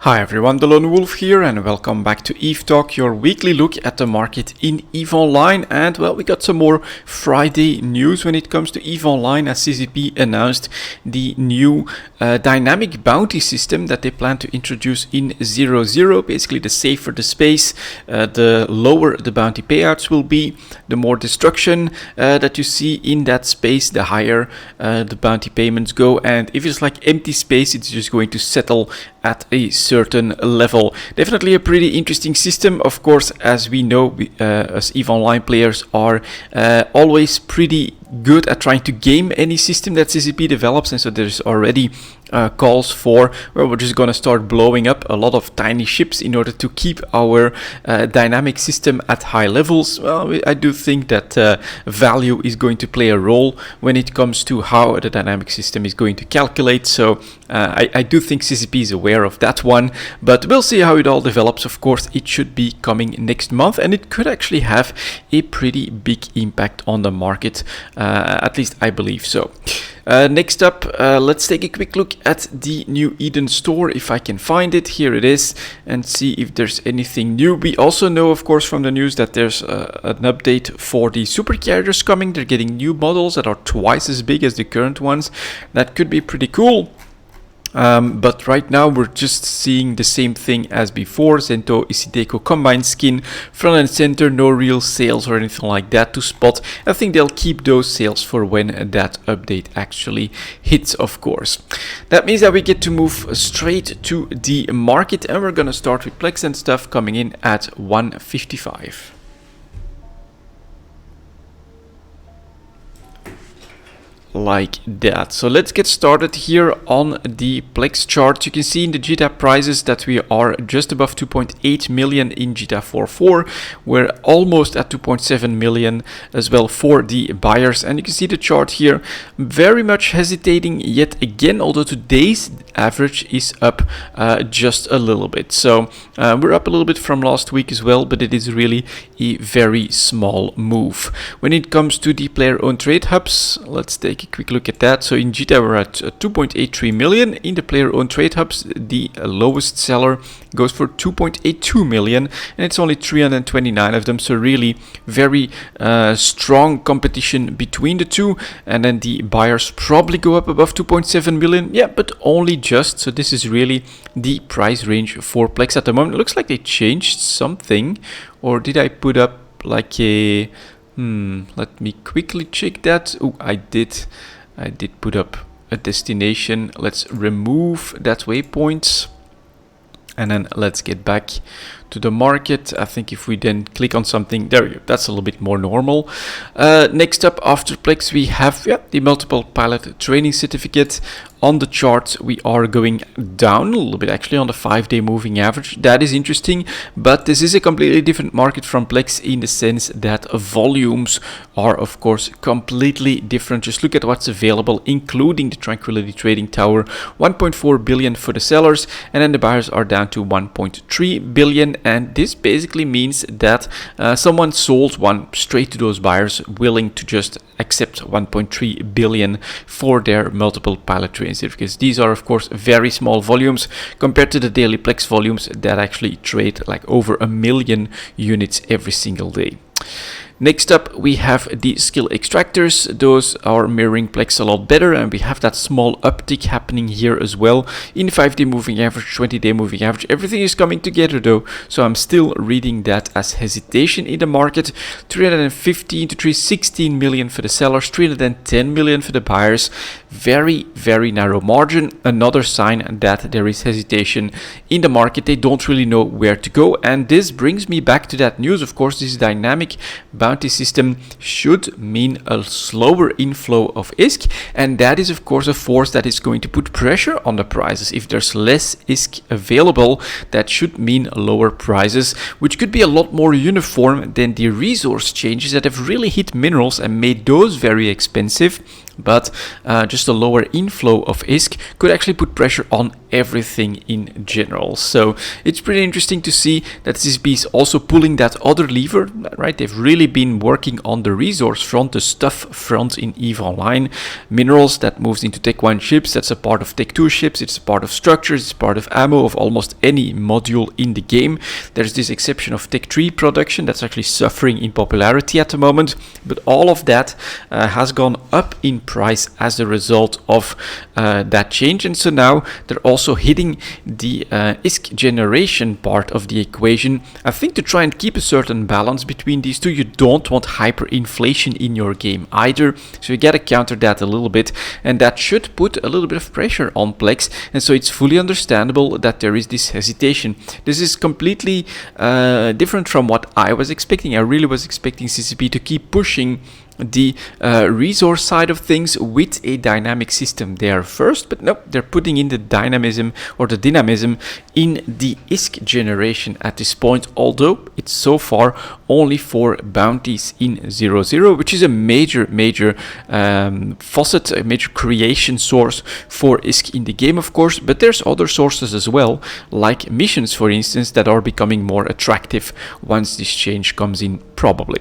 Hi everyone, delonewolf here and welcome back to EVE Talk, your weekly look at the market in EVE Online. And well, we got some more Friday news when it comes to EVE Online, as CCP announced the new dynamic bounty system that they plan to introduce in 0.0. Basically, the safer the space, the lower the bounty payouts will be, the more destruction that you see in that space, the higher the bounty payments go. And if it's like empty space, it's just going to settle at a certain level. Definitely a pretty interesting system. Of course, as we know, as EVE Online players are always pretty good at trying to game any system that CCP develops, and so there's already calls for, well, we're just gonna start blowing up a lot of tiny ships in order to keep our dynamic system at high levels. Well, I do think that value is going to play a role when it comes to how the dynamic system is going to calculate, so I do think CCP is aware of that one, but we'll see how it all develops. Of course, it should be coming next month, and it could actually have a pretty big impact on the market, at least I believe so. Next up, let's take a quick look at the new Eden store, if I can find it. Here it is, and see if there's anything new. We also know, of course, from the news that there's an update for the supercarriers coming. They're getting new models that are twice as big as the current ones. That could be pretty cool. But right now we're just seeing the same thing as before. Zento Isideko combined skin, front and center, no real sales or anything like that to spot. I think they'll keep those sales for when that update actually hits, of course. That means that we get to move straight to the market, and we're gonna start with plex and stuff coming in at 155. Like that. So let's get started here on the plex chart. You can see in the GTA prices that we are just above 2.8 million in GTA 4.4. We're almost at 2.7 million as well for the buyers, and you can see the chart here very much hesitating yet again, although today's average is up just a little bit. So we're up a little bit from last week as well, but it is really a very small move. When it comes to the player owned trade hubs, let's take a quick look at that. So in GTA we're at 2.83 million. In the player owned trade hubs, the lowest seller goes for 2.82 million, and it's only 329 of them, so really very strong competition between the two. And then the buyers probably go up above 2.7 million, yeah, but only just. So this is really the price range for plex at the moment. It looks like they changed something, or did I put up like a let me quickly check that. Oh, I did put up a destination. Let's remove that waypoint, and then let's get back to the market. I think if we then click on something, there we go, that's a little bit more normal. Next up after plex we have the multiple pilot training certificate. On the chart we are going down a little bit, actually, on the 5-day moving average. That is interesting, but this is a completely different market from plex in the sense that volumes are of course completely different. Just look at what's available, including the Tranquility Trading Tower. 1.4 billion for the sellers, and then the buyers are down to 1.3 billion, and this basically means that someone sold one straight to those buyers willing to just accept 1.3 billion for their multiple pilot training certificates. These are of course very small volumes compared to the daily plex volumes that actually trade like over 1 million units every single day. Next up we have the skill extractors. Those are mirroring plex a lot better, and we have that small uptick happening here as well in 5-day moving average, 20-day moving average. Everything is coming together though, so I'm still reading that as hesitation in the market. 315 to 316 million for the sellers, 310 million for the buyers. Very, very narrow margin. Another sign that there is hesitation in the market. They don't really know where to go, and this brings me back to that news. Of course, this dynamic bounty system should mean a slower inflow of ISK, and that is of course a force that is going to put pressure on the prices. If there's less ISK available, that should mean lower prices, which could be a lot more uniform than the resource changes that have really hit minerals and made those very expensive. but just a lower inflow of ISK could actually put pressure on everything in general. So it's pretty interesting to see that CCP is also pulling that other lever, right? They've really been working on the resource front, the stuff front in EVE Online. Minerals, that moves into Tech 1 ships, that's a part of Tech 2 ships, it's a part of structures, it's part of ammo, of almost any module in the game. There's this exception of Tech 3 production that's actually suffering in popularity at the moment, but all of that has gone up in price as a result of that change. And so now they're also hitting the ISK generation part of the equation, I think, to try and keep a certain balance between these two. You don't want hyperinflation in your game either, so you gotta counter that a little bit, and that should put a little bit of pressure on Plex. And so it's fully understandable that there is this hesitation. This is completely different from what I was expecting. I really was expecting CCP to keep pushing the resource side of things with a dynamic system there first, but nope, they're putting in the dynamism or the dynamism in the ISK generation at this point, although it's so far only for bounties in 0-0, which is a major faucet, a major creation source for ISK in the game, of course, but there's other sources as well, like missions, for instance, that are becoming more attractive once this change comes in, probably.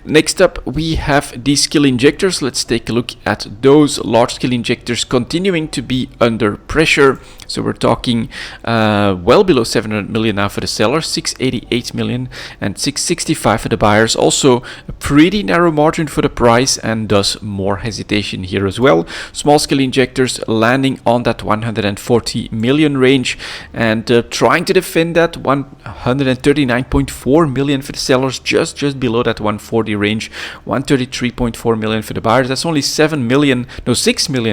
Next up, we have these skill injectors. Let's take a look at those. Large skill injectors continuing to be under pressure. So we're talking well below 700 million now for the sellers, 688 million and 665 for the buyers. Also a pretty narrow margin for the price, and thus more hesitation here as well. Small skill injectors landing on that 140 million range, and trying to defend that 139.4 million for the sellers, just below that 140 range, 133.4 million for the buyers. That's only 6 million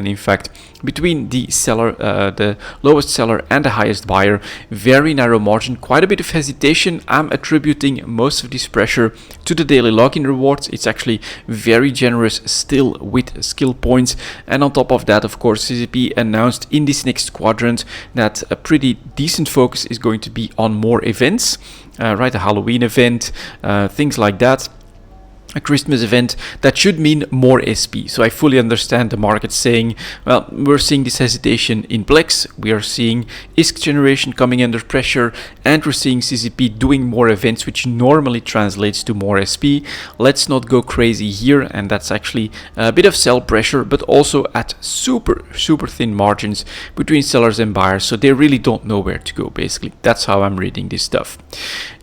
in fact, between the seller, the lowest seller and the highest buyer. Very narrow margin, quite a bit of hesitation. I'm attributing most of this pressure to the daily login rewards. It's actually very generous still with skill points, and on top of that, of course, CCP announced in this next quadrant that a pretty decent focus is going to be on more events, right? A Halloween event, things like that. A Christmas event that should mean more SP. So I fully understand the market saying, well, we're seeing this hesitation in Plex, we are seeing ISK generation coming under pressure, and we're seeing CCP doing more events, which normally translates to more SP. Let's not go crazy here, and that's actually a bit of sell pressure, but also at super thin margins between sellers and buyers, so they really don't know where to go, basically. That's how I'm reading this stuff.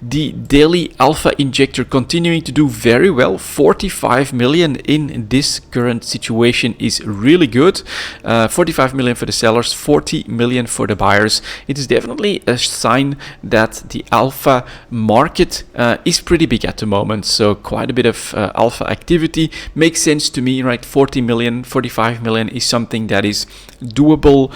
The daily alpha injector continuing to do very well. 45 million in this current situation is really good. 45 million for the sellers, 40 million for the buyers. It is definitely a sign that the alpha market is pretty big at the moment, so quite a bit of alpha activity makes sense to me, right? 40 million, 45 million is something that is doable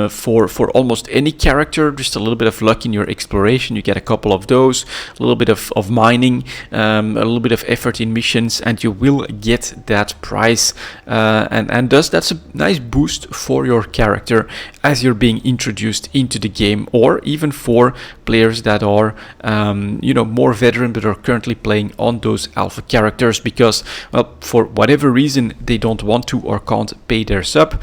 for almost any character. Just a little bit of luck in your exploration, you get a couple of those, a little bit of mining, a little bit of effort in missions, and you will get that price, and thus that's a nice boost for your character as you're being introduced into the game, or even for players that are more veteran but are currently playing on those alpha characters because, well, for whatever reason they don't want to or can't pay their sub.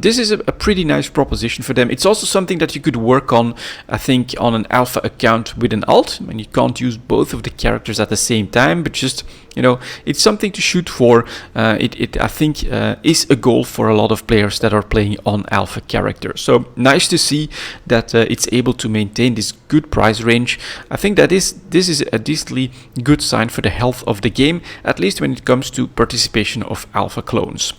This is a pretty nice proposition for them. It's also something that you could work on, I think, on an alpha account with an alt, and you can't use both of the characters at the same time, but just, it's something to shoot for. It I think is a goal for a lot of players that are playing on alpha characters. So nice to see that it's able to maintain this good price range. I think that this is a decently good sign for the health of the game, at least when it comes to participation of alpha clones.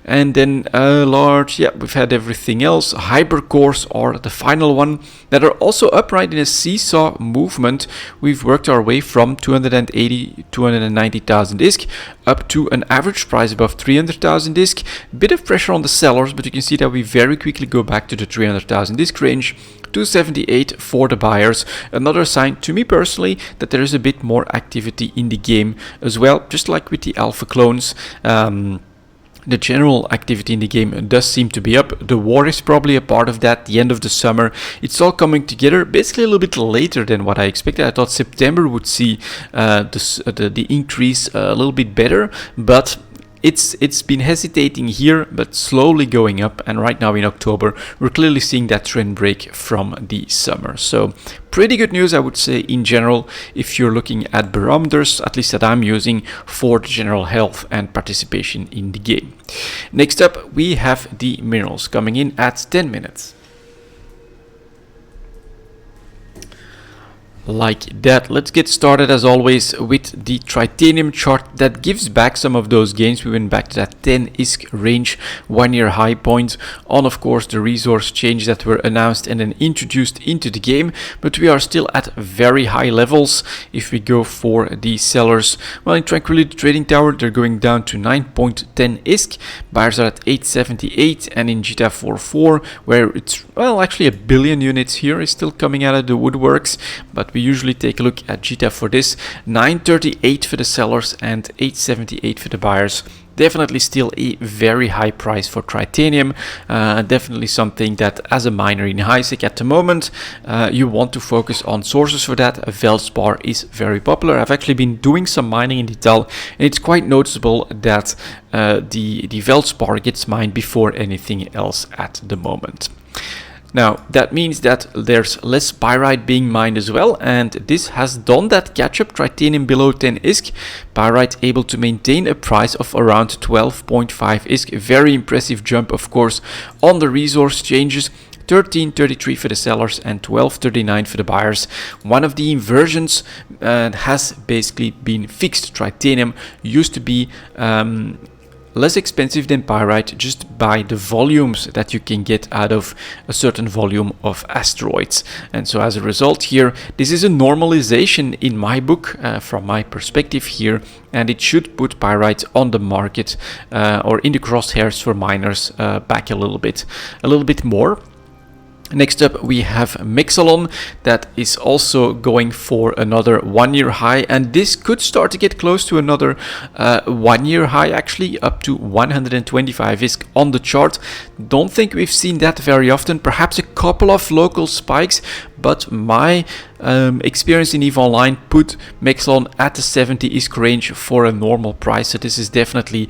And then we've had everything else. Hypercores are the final one that are also upright in a seesaw movement. We've worked our way from 280, 290,000 ISK up to an average price above 300,000 ISK. Bit of pressure on the sellers, but you can see that we very quickly go back to the 300,000 ISK range. 278 for the buyers. Another sign to me personally that there is a bit more activity in the game as well, just like with the alpha clones. The general activity in the game does seem to be up. The war is probably a part of that, the end of the summer. It's all coming together basically a little bit later than what I expected. I thought September would see the increase a little bit better, but it's been hesitating here, but slowly going up. And right now in October, we're clearly seeing that trend break from the summer. So pretty good news, I would say, in general, if you're looking at barometers, at least that I'm using for the general health and participation in the game. Next up, we have the minerals coming in at 10 minutes. Like that. Let's get started as always with the titanium chart that gives back some of those gains. We went back to that 10 ISK range, 1 year high point on, of course, the resource changes that were announced and then introduced into the game, but we are still at very high levels. If we go for the sellers, well, in Tranquility Trading Tower they're going down to 9.10 ISK, buyers are at 878, and in GTA 4.4, where it's, well, actually a billion units here is still coming out of the woodworks, but we usually take a look at GTA for this, 938 for the sellers and 878 for the buyers. Definitely still a very high price for titanium. Definitely something that as a miner in HiSec at the moment, you want to focus on sources for that. Veldspar is very popular. I've actually been doing some mining in Detail, and it's quite noticeable that the Veldspar gets mined before anything else at the moment. Now, that means that there's less pyrite being mined as well, and this has done that catch-up. Titanium below 10 ISK, pyrite able to maintain a price of around 12.5 ISK. Very impressive jump, of course, on the resource changes. 1333 for the sellers and 1239 for the buyers. One of the inversions has basically been fixed. Titanium used to be less expensive than pyrite just by the volumes that you can get out of a certain volume of asteroids. And so as a result here, this is a normalization in my book, from my perspective here, and it should put pyrite on the market or in the crosshairs for miners back a little bit more. Next up, we have Mexalon that is also going for another 1 year high, and this could start to get close to another 1 year high, actually up to 125 ISK on the chart. Don't think we've seen that very often, perhaps a couple of local spikes, but my experience in EVE Online put Mexalon at the 70 ISK range for a normal price. So this is definitely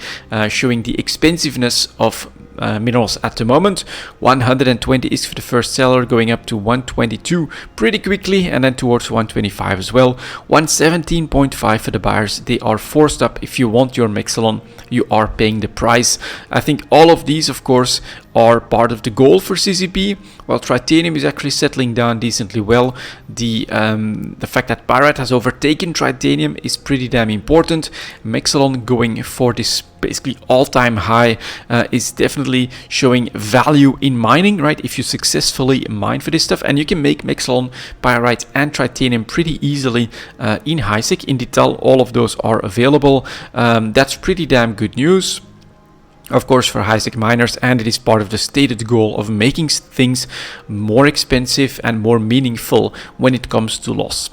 showing the expensiveness of minerals at the moment. 120 ISK for the first seller, going up to 122 pretty quickly, and then towards 125 as well. 117.5 for the buyers. They are forced up. If you want your Mexalon, you are paying the price. I think all of these, of course, are part of the goal for CCP. While titanium is actually settling down decently well, the fact that pyrite has overtaken titanium is pretty damn important. Mexalon going for this basically all-time high is definitely showing value in mining, right? If you successfully mine for this stuff, and you can make Mexalon, pyrite and titanium pretty easily in HiSec. In Detail, all of those are available. That's pretty damn good news, of course, for HiSec miners, and it is part of the stated goal of making things more expensive and more meaningful when it comes to loss.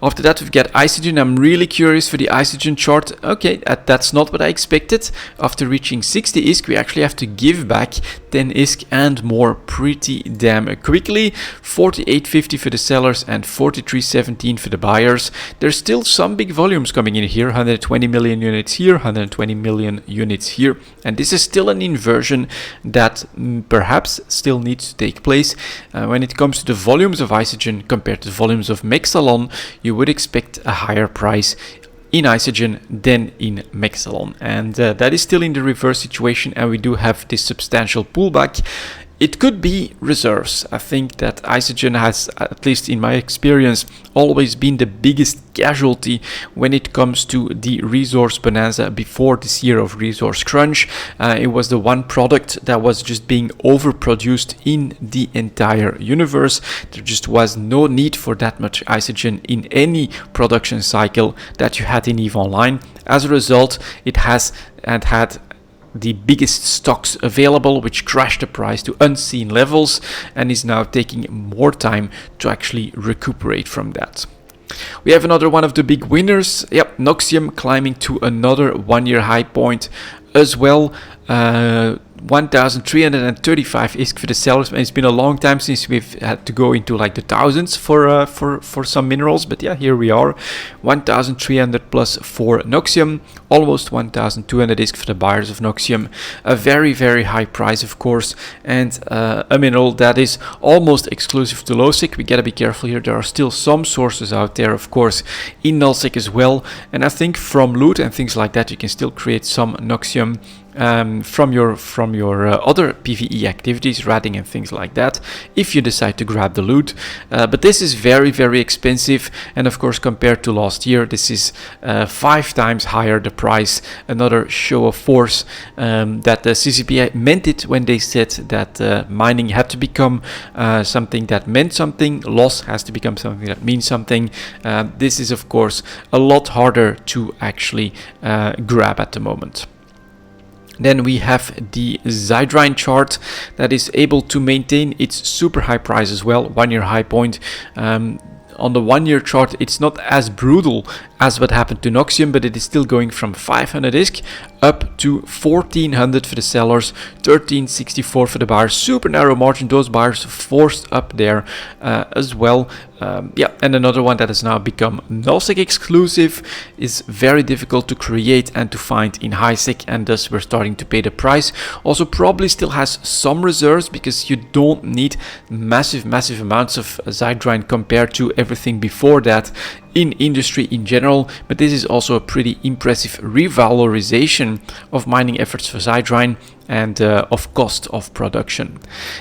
After that, we've got Isogen. I'm really curious for the Isogen chart. Okay, that's not what I expected. After reaching 60 ISK, we actually have to give back 10 ISK and more pretty damn quickly. 48.50 for the sellers and 43.17 for the buyers. There's still some big volumes coming in here. 120 million units here, 120 million units here. And this is still an inversion that perhaps still needs to take place. When it comes to the volumes of Isogen compared to the volumes of Mexalon, you would expect a higher price in Isogen than in Mexalon, and that is still in the reverse situation, and we do have this substantial pullback. It could be reserves. I think that Isogen has, at least in my experience, always been the biggest casualty when it comes to the resource bonanza before this year of resource crunch. It was the one product that was just being overproduced in the entire universe. There just was no need for that much Isogen in any production cycle that you had in EVE Online. As a result, it has and had the biggest stocks available, which crashed the price to unseen levels and is now taking more time to actually recuperate from that. We have another one of the big winners. Yep, Noxium climbing to another 1 year high point as well. 1,335 ISK for the sellers, and it's been a long time since we've had to go into like the thousands for some minerals, but yeah, here we are, 1,300 plus for Noxium, almost 1,200 ISK for the buyers of Noxium, a very, very high price, of course, and a mineral that is almost exclusive to Lowsec. We gotta be careful here. There are still some sources out there, of course, in Nullsec as well, and I think from loot and things like that, you can still create some Noxium from your other PvE activities, ratting and things like that, if you decide to grab the loot. But this is very, very expensive, and of course, compared to last year, this is 5 times higher the price. Another show of force that the CCP meant it when they said that mining had to become something that meant something, loss has to become something that means something. This is, of course, a lot harder to actually grab at the moment. Then we have the Zydrine chart that is able to maintain its super high price as well, 1 year high point. On the 1 year chart, it's not as brutal as what happened to Noxium, but it is still going from 500 ISK up to 1400 for the sellers, 1364 for the buyers. Super narrow margin, those buyers forced up there as well. Yeah, and another one that has now become Nullsec exclusive, is very difficult to create and to find in HighSec, and thus we're starting to pay the price. Also probably still has some reserves, because you don't need massive amounts of Zydrine compared to everything before that in industry in general, but this is also a pretty impressive revalorization of mining efforts for Zydrine and of cost of production.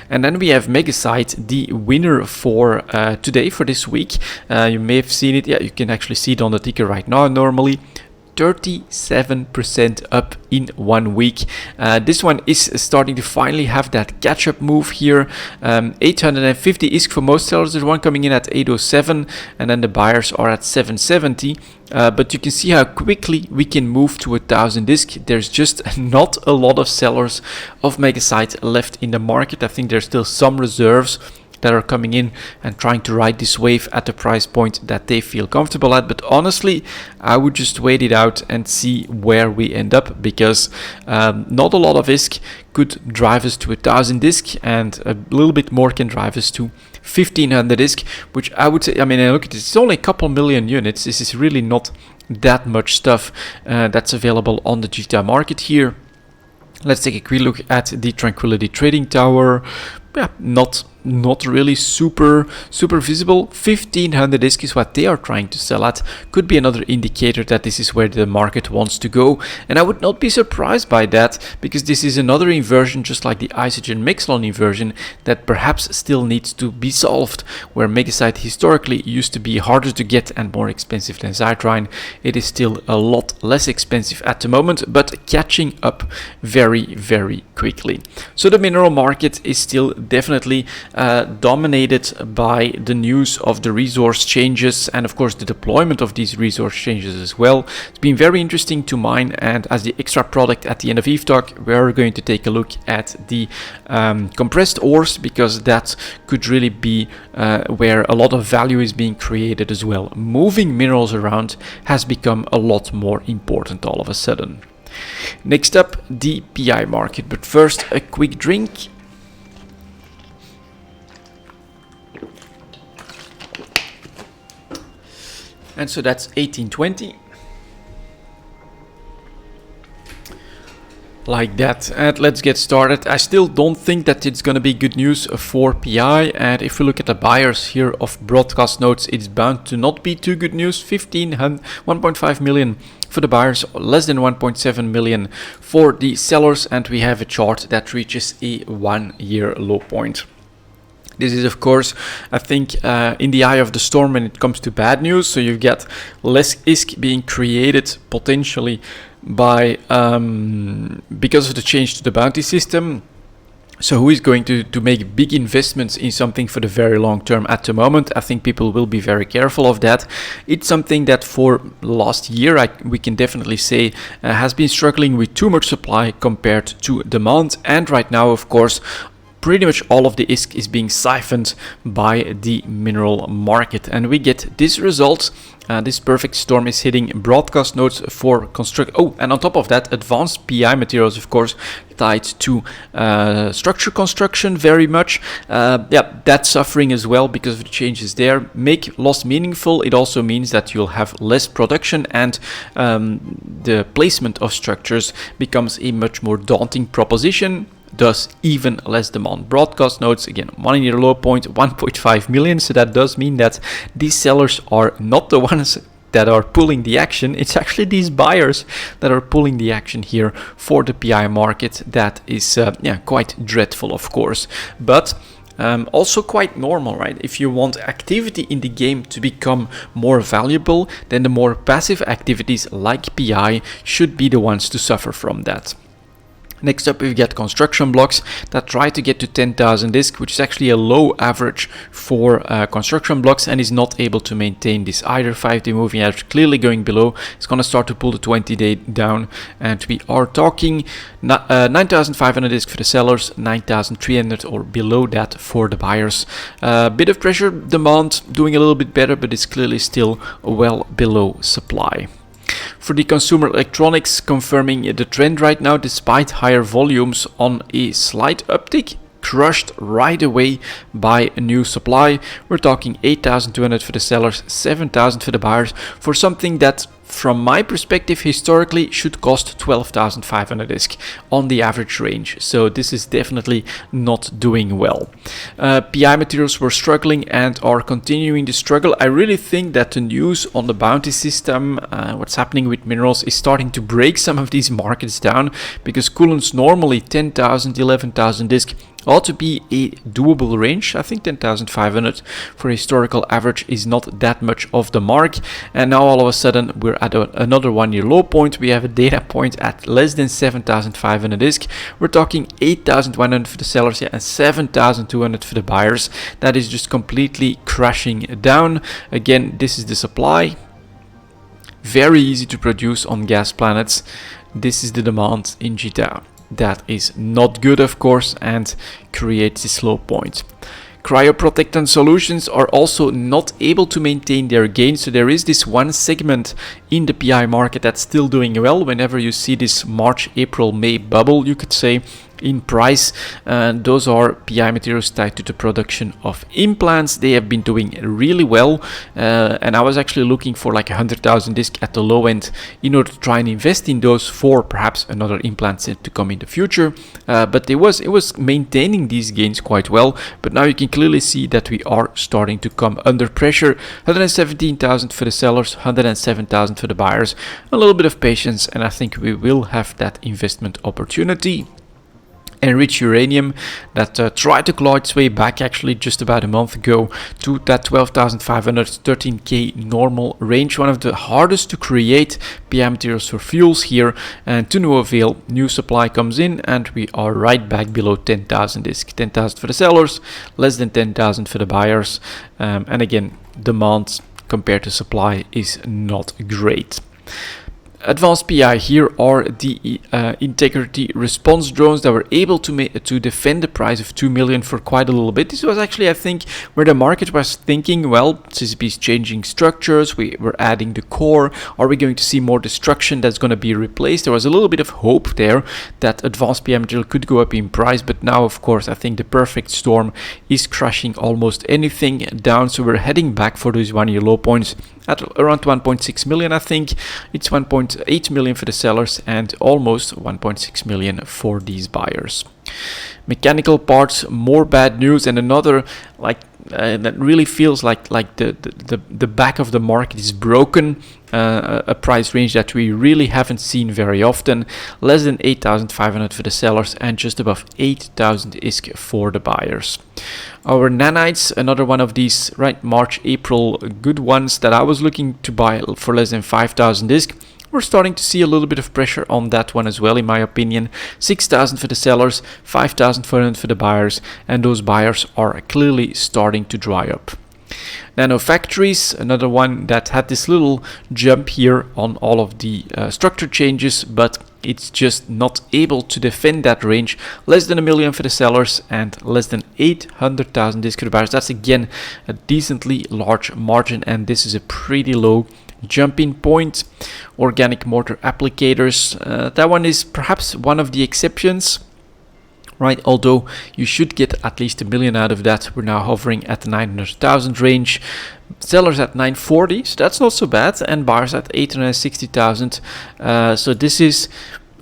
And then we have Megasite, the winner for today, for this week. You may have seen it. Yeah, you can actually see it on the ticker right now normally. 37% up in 1 week. This one is starting to finally have that catch-up move here. 850 ISK for most sellers. There's one coming in at 807, and then the buyers are at 770. But you can see how quickly we can move to 1,000 ISK. There's just not a lot of sellers of Megasite left in the market. I think there's still some reserves that are coming in and trying to ride this wave at the price point that they feel comfortable at. But honestly, I would just wait it out and see where we end up, because not a lot of ISK could drive us to 1,000 ISK, and a little bit more can drive us to 1,500 ISK, which I would say, I mean, look at this, it's only a couple million units. This is really not that much stuff that's available on the GTI market here. Let's take a quick look at the Tranquility Trading Tower. Yeah, not really super visible. 1,500 ISK is what they are trying to sell at. Could be another indicator that this is where the market wants to go, and I would not be surprised by that, because this is another inversion, just like the Isogen Mexlon inversion, that perhaps still needs to be solved. Where Megasite historically used to be harder to get and more expensive than Zydrine, it is still a lot less expensive at the moment, but catching up very quickly. So the mineral market is still definitely dominated by the news of the resource changes, and of course the deployment of these resource changes as well. It's been very interesting to mine, and as the extra product at the end of EVE Talk, we're going to take a look at the compressed ores, because that could really be where a lot of value is being created as well. Moving minerals around has become a lot more important all of a sudden. Next up, the PI market, but first a quick drink. And so that's 1820. Like that, and let's get started. I still don't think that it's going to be good news for PI, and if we look at the buyers here of broadcast notes, it's bound to not be too good news. 1.5 million for the buyers, less than 1.7 million for the sellers, and we have a chart that reaches a 1 year low point. This is, of course, I think, in the eye of the storm when it comes to bad news. So you get less ISK being created potentially by because of the change to the bounty system. So who is going to make big investments in something for the very long term at the moment? I think people will be very careful of that. It's something that for last year, we can definitely say has been struggling with too much supply compared to demand. And right now, of course, pretty much all of the ISK is being siphoned by the mineral market, and we get this result. This perfect storm is hitting broadcast nodes for construct. Oh, and on top of that, advanced PI materials, of course, tied to structure construction very much. Yeah, that's suffering as well because of the changes there. Make loss meaningful. It also means that you'll have less production, and the placement of structures becomes a much more daunting proposition. Thus even less demand. Broadcast nodes, again, 1 year low point, 1.5 million. So that does mean that these sellers are not the ones that are pulling the action. It's actually these buyers that are pulling the action here for the PI market. That is quite dreadful, of course, but also quite normal, right? If you want activity in the game to become more valuable, then the more passive activities like PI should be the ones to suffer from that. Next up, we get construction blocks that try to get to 10,000 ISK, which is actually a low average for construction blocks and is not able to maintain this either. 5-day moving average clearly going below. It's going to start to pull the 20-day down, and we are talking 9,500 ISK for the sellers, 9,300 or below that for the buyers. Bit of pressure, demand doing a little bit better, but it's clearly still well below supply. For the consumer electronics, confirming the trend right now despite higher volumes on a slight uptick, crushed right away by a new supply. We're talking 8,200 for the sellers, 7,000 for the buyers, for something that from my perspective historically should cost 12,500 ISK on the average range. So this is definitely not doing well. PI materials were struggling and are continuing to struggle. I really think that the news on the bounty system, what's happening with minerals, is starting to break some of these markets down, because coolants normally 10,000, 11,000 ISK ought to be a doable range. I think 10,500 for historical average is not that much of the mark, and now all of a sudden we're at another 1 year low point. We have a data point at less than 7,500 ISK. We're talking 8,100 for the sellers here and 7,200 for the buyers. That is just completely crashing down. Again, this is the supply. Very easy to produce on gas planets. This is the demand in JITA. That is not good, of course, and creates this low point. Cryoprotectant solutions are also not able to maintain their gains. So there is this one segment in the PI market that's still doing well. Whenever you see this March, April, May bubble, you could say, in price, those are PI materials tied to the production of implants. They have been doing really well, and I was actually looking for like 100,000 ISK at the low end in order to try and invest in those for perhaps another implant set to come in the future. But it was maintaining these gains quite well, but now you can clearly see that we are starting to come under pressure. 117,000 for the sellers, 107,000 for the buyers. A little bit of patience, and I think we will have that investment opportunity. Enriched uranium that tried to claw its way back actually just about a month ago to that 12,500 13k normal range. One of the hardest to create PI materials for fuels here, and to no avail. New supply comes in and we are right back below 10,000 ISK. 10,000 for the sellers, less than 10,000 for the buyers, and again, demand compared to supply is not great. Advanced PI, here are the integrity response drones that were able to defend the price of 2 million for quite a little bit. This was actually, I think, where the market was thinking, well, CCP is changing structures, we're adding the core, are we going to see more destruction that's going to be replaced? There was a little bit of hope there that advanced PI material could go up in price, but now, of course, I think the perfect storm is crushing almost anything down, so we're heading back for those 1 year low points at around 1.6 million. I think it's 1.8 million for the sellers and almost 1.6 million for these buyers. Mechanical parts, more bad news, and another that really feels like the back of the market is broken. A price range that we really haven't seen very often. Less than 8,500 for the sellers and just above 8,000 ISK for the buyers. Our nanites, another one of these March, April good ones that I was looking to buy for less than 5,000 ISK. We're starting to see a little bit of pressure on that one as well, in my opinion. 6,000 for the sellers, 5,400 for the buyers, and those buyers are clearly starting to dry up. Nano factories, another one that had this little jump here on all of the structure changes, but it's just not able to defend that range. Less than $1 million for the sellers and less than 800,000 discs for the buyers. That's again a decently large margin, and this is a pretty low jumping point. Organic mortar applicators, that one is perhaps one of the exceptions, right? Although you should get at least $1 million out of that. We're now hovering at the 900,000 range. Sellers at 940, so that's not so bad, and buyers at 860,000. So this is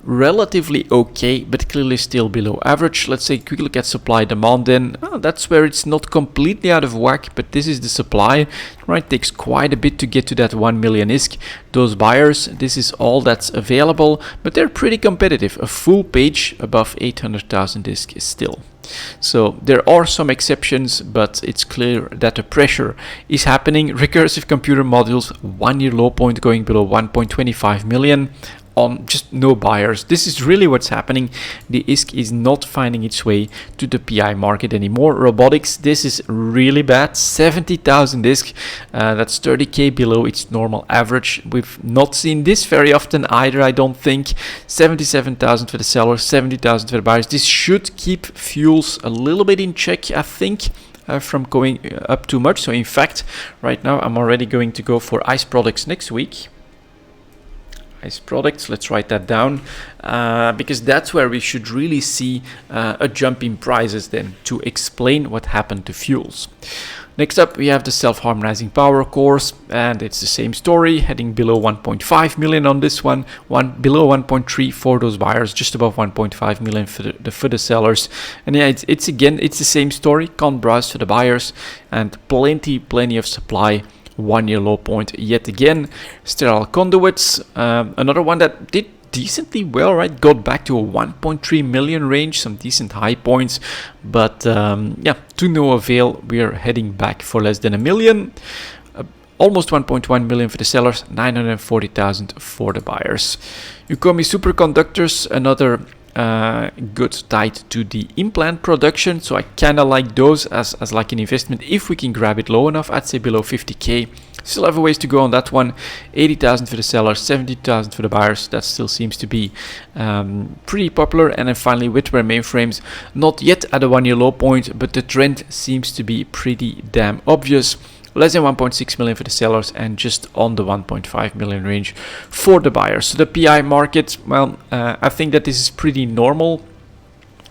relatively okay, but clearly still below average. Let's say quick look at supply demand then. That's where it's not completely out of whack, but this is the supply, right? Takes quite a bit to get to that 1 million ISK. Those buyers, this is all that's available, but they're pretty competitive. A full page above 800,000 ISK is still. So there are some exceptions, but it's clear that the pressure is happening. Recursive computer modules, 1 year low point going below 1.25 million. On just no buyers. This is really what's happening. The ISK is not finding its way to the PI market anymore. Robotics, this is really bad. 70,000 ISK, that's 30k below its normal average. We've not seen this very often either, I don't think. 77,000 for the sellers, 70,000 for the buyers. This should keep fuels a little bit in check, I think, from going up too much. So in fact, right now I'm already going to go for ICE products next week. ICE products, let's write that down, because that's where we should really see a jump in prices then to explain what happened to fuels. Next up, we have the self-harmonizing power cores, and it's the same story, heading below 1.5 million on this one, below 1.3 for those buyers, just above 1.5 million for the sellers. And yeah, it's again, it's the same story, can't browse for the buyers, and plenty of supply. 1 year low point yet again. Sterile conduits, another one that did decently well, right? Got back to a 1.3 million range, some decent high points, but yeah, to no avail. We are heading back for less than $1 million. Almost 1.1 million for the sellers, 940,000 for the buyers. Ukomi superconductors, another good tied to the implant production, so I kind of like those as like an investment if we can grab it low enough. I'd say below 50k. Still have a ways to go on that one. 80,000 for the sellers, 70,000 for the buyers. That still seems to be pretty popular. And then finally, Whitware mainframes, not yet at a 1 year low point, but the trend seems to be pretty damn obvious. Less than 1.6 million for the sellers and just on the 1.5 million range for the buyers. So the PI market, well, I think that this is pretty normal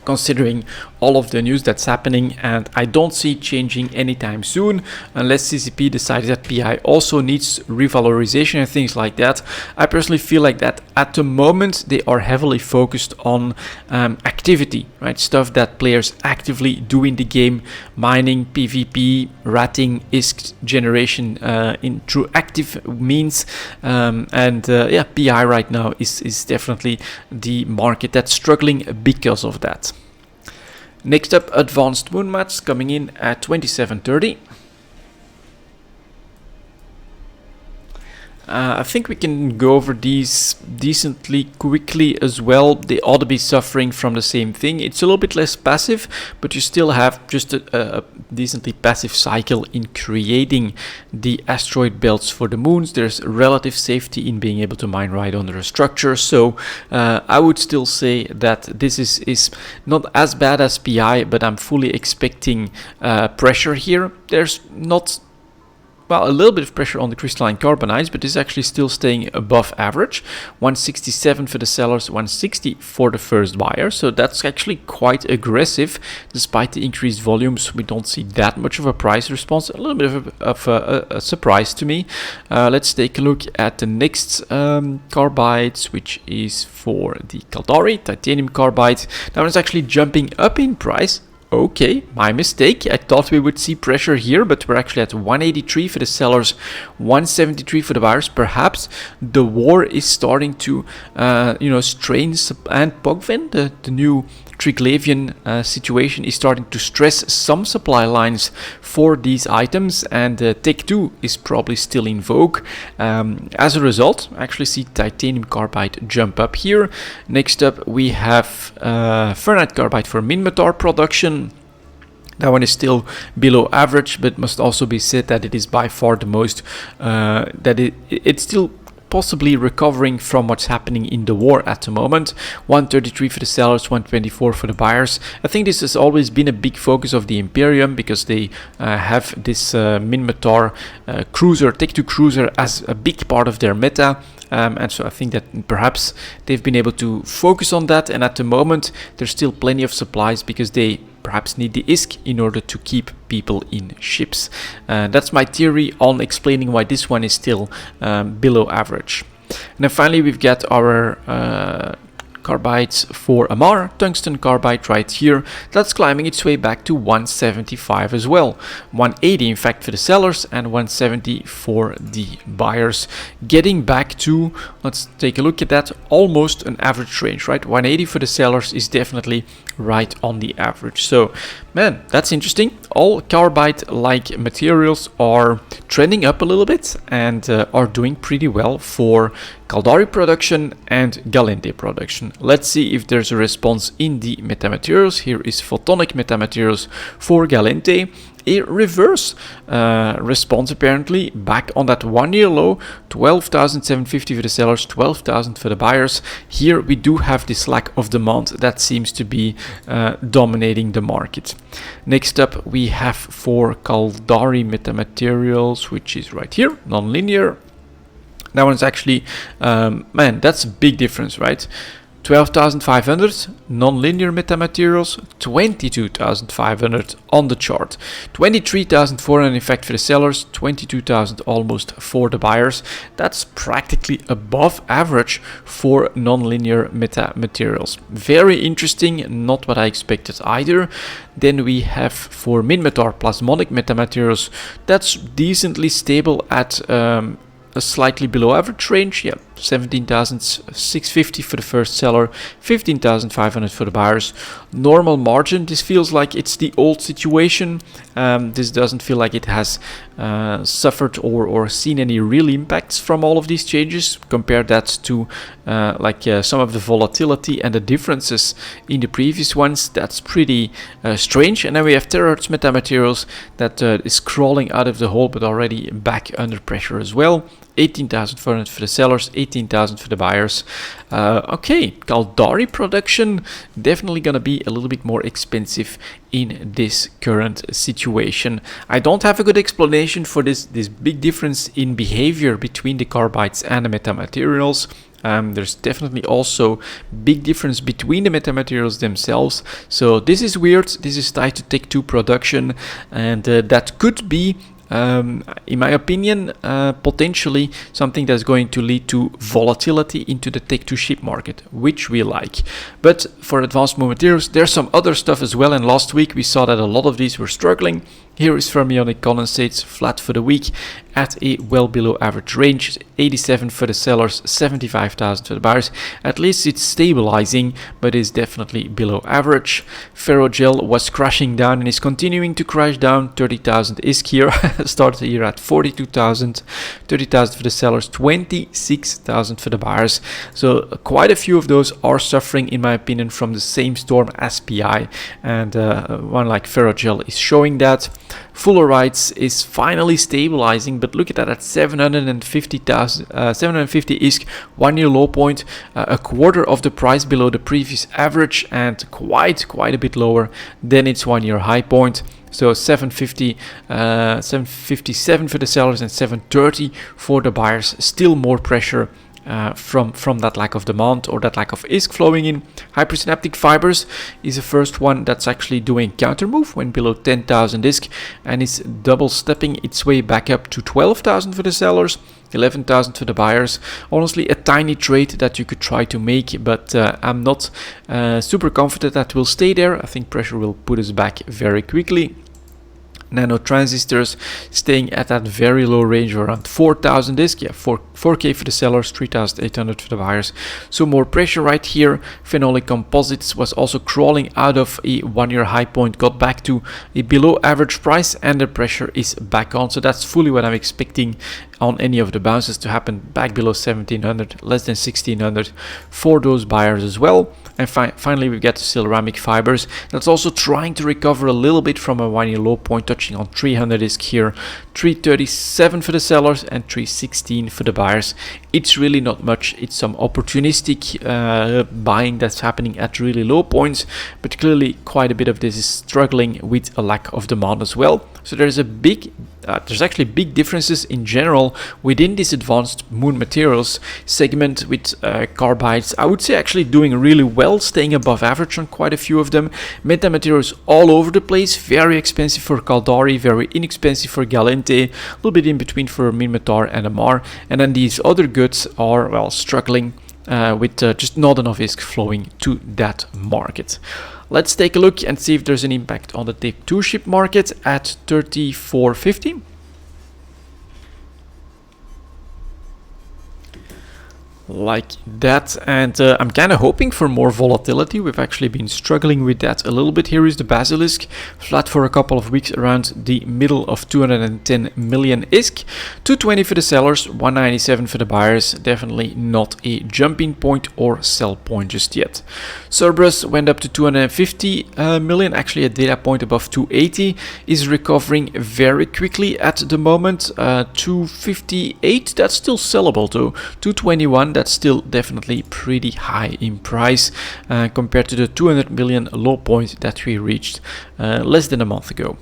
considering all of the news that's happening, and I don't see it changing anytime soon unless CCP decides that PI also needs revalorization and things like that. I personally feel like that at the moment they are heavily focused on activity, right? Stuff that players actively do in the game, mining, PvP, ratting, ISK generation in through active means, yeah, PI right now is definitely the market that's struggling because of that. Next up, advanced moon mats coming in at 2730. I think we can go over these decently quickly as well. They ought to be suffering from the same thing. It's a little bit less passive, but you still have just a decently passive cycle in creating the asteroid belts for the moons. There's relative safety in being able to mine right under a structure. So I would still say that this is not as bad as PI, but I'm fully expecting pressure here. There's not... well, a little bit of pressure on the crystalline carbonites, but this is actually still staying above average. 167 for the sellers, 160 for the first buyer. So that's actually quite aggressive. Despite the increased volumes, we don't see that much of a price response. A little bit of a surprise to me. Let's take a look at the next carbides, which is for the Caldari, titanium carbide. That one's actually jumping up in price. Okay, my mistake. I thought we would see pressure here, but we're actually at 183 for the sellers, 173 for the buyers. Perhaps the war is starting to, strain, and Pogven, the new Triglavian situation, is starting to stress some supply lines for these items, and Tech 2 is probably still in vogue. As a result, I actually see titanium carbide jump up here. Next up, we have ferrite carbide for Minmatar production. That one is still below average, but must also be said that it is by far the most, it's still possibly recovering from what's happening in the war at the moment. 133 for the sellers, 124 for the buyers. I think this has always been a big focus of the Imperium because they have this Minmatar cruiser, Tech-2 cruiser, as a big part of their meta. And so I think that perhaps they've been able to focus on that, and at the moment there's still plenty of supplies because they perhaps need the ISK in order to keep people in ships. That's my theory on explaining why this one is still below average. And then finally we've got our carbides for Amar, tungsten carbide right here. That's climbing its way back to 175 as well. 180 in fact for the sellers and 170 for the buyers. Getting back to, let's take a look at that, almost an average range, right? 180 for the sellers is definitely right on the average. So man, that's interesting. All carbide-like materials are trending up a little bit and are doing pretty well for Caldari production and Galente production. Let's see if there's a response in the metamaterials. Here is photonic metamaterials for Galente. A reverse response apparently, back on that 1 year low, 12,750 for the sellers, 12,000 for the buyers. Here we do have this lack of demand that seems to be dominating the market. Next up we have for Caldari metamaterials, which is right here, non-linear. That one's actually, man, that's a big difference, right? 12,500 non-linear metamaterials, 22,500 on the chart, 23,400 in fact for the sellers, 22,000 almost for the buyers. That's practically above average for non-linear metamaterials. Very interesting, not what I expected either. Then we have for Minmatar plasmonic metamaterials, that's decently stable at a slightly below average range. Yeah, 17,650 for the first seller, 15,500 for the buyers. Normal margin. This feels like it's the old situation. This doesn't feel like it has suffered or seen any real impacts from all of these changes. Compare that to some of the volatility and the differences in the previous ones. That's pretty strange. And then we have terahertz metamaterials that is crawling out of the hole but already back under pressure as well. 18,400 for the sellers, 18,000 for the buyers. Okay, Caldari production definitely gonna be a little bit more expensive in this current situation. I don't have a good explanation for this big difference in behavior between the carbides and the metamaterials. There's definitely also big difference between the metamaterials themselves. So this is weird. This is tied to Tech-2 production, and that could be in my opinion, potentially something that's going to lead to volatility into the Tech-2 ship market, which we like. But for advanced materials, there's some other stuff as well, and last week we saw that a lot of these were struggling. Here is fermionic condensates, flat for the week at a well below average range, 87 for the sellers, 75,000 for the buyers. At least it's stabilizing, but is definitely below average. Ferrogel was crashing down and is continuing to crash down. 30,000 ISK here, started the year at 42,000, 30,000 for the sellers, 26,000 for the buyers. So quite a few of those are suffering, in my opinion, from the same storm as PI, and one like Ferrogel is showing that. Fullerite is finally stabilizing, but look at that at 750,000, 750 ISK, 1 year low point, a quarter of the price below the previous average, and quite a bit lower than its 1 year high point. So 750, 757 for the sellers and 730 for the buyers. Still more pressure from that lack of demand or that lack of ISK flowing in. Hypersynaptic fibers is the first one that's actually doing counter move when below 10,000 ISK, and is double stepping its way back up to 12,000 for the sellers, 11,000 for the buyers. Honestly, a tiny trade that you could try to make, but I'm not super confident that will stay there. I think pressure will put us back very quickly. Nano transistors staying at that very low range around 4,000 ISK. Yeah, 4K for the sellers, 3,800 for the buyers. So more pressure right here. Phenolic composites was also crawling out of a 1 year high point, got back to a below average price, and the pressure is back on. So that's fully what I'm expecting on any of the bounces to happen, back below 1,700, less than 1,600 for those buyers as well. And finally, we've got ceramic fibers. That's also trying to recover a little bit from a 1 year low point, touching on 300 ISK here. 337 for the sellers and 316 for the buyers. it's really not much. It's some opportunistic buying that's happening at really low points, but clearly quite a bit of this is struggling with a lack of demand as well. So there's actually big differences in general within this advanced moon materials segment with carbides. I would say actually doing really well, staying above average on quite a few of them. Metamaterials all over the place, very expensive for Caldari, very inexpensive for Galente, a little bit in between for Minmatar and Amar, and then these other goods are, well, struggling with just not enough ISK flowing to that market. Let's take a look and see if there's an impact on the Tape 2 ship market at 34.50. Like that, and I'm kind of hoping for more volatility. We've actually been struggling with that a little bit. Here is the Basilisk, flat for a couple of weeks around the middle of 210 million ISK, 220 for the sellers, 197 for the buyers. Definitely not a jumping point or sell point just yet. Cerberus went up to 250 million, actually a data point above 280, is recovering very quickly at the moment. 258, that's still sellable though. 221, that's still definitely pretty high in price compared to the 200 million low point that we reached less than a month ago.